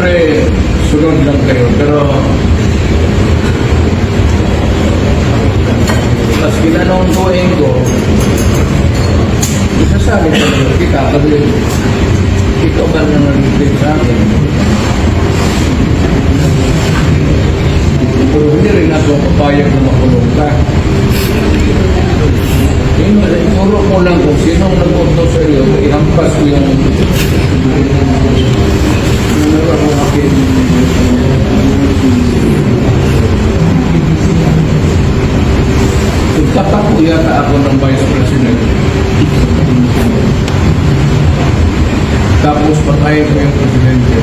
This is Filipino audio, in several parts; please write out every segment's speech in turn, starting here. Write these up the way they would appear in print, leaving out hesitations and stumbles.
siyempre, sunod lang kayo. Pero, mas kinanonggoin ko, isasabi ko na kita, kasi ito ba na nag-reply sa akin? Pero hindi rin ako papayag na makulong ka. Ituro mo lang kung sinong nag-auto sa iyo, ihampas ko yung akin. Nagtatakbo yata ako ng Vice President. Tapos patayin ko yung Presidente.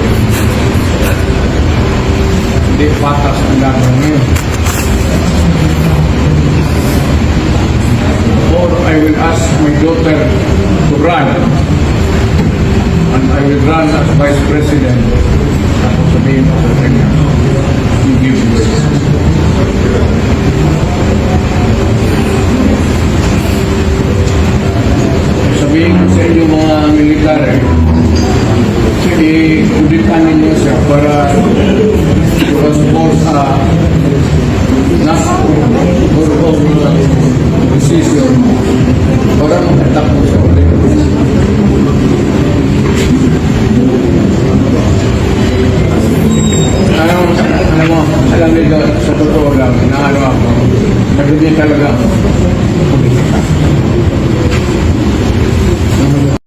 Hindi patas ang laban ngayon. Or I will ask my daughter to run. And I will run as Vice President. Tapos sabihin ko sa kanya, you give way. Sabihin ko sa inyo mga military, i-uditan ninyo siya para transport not decision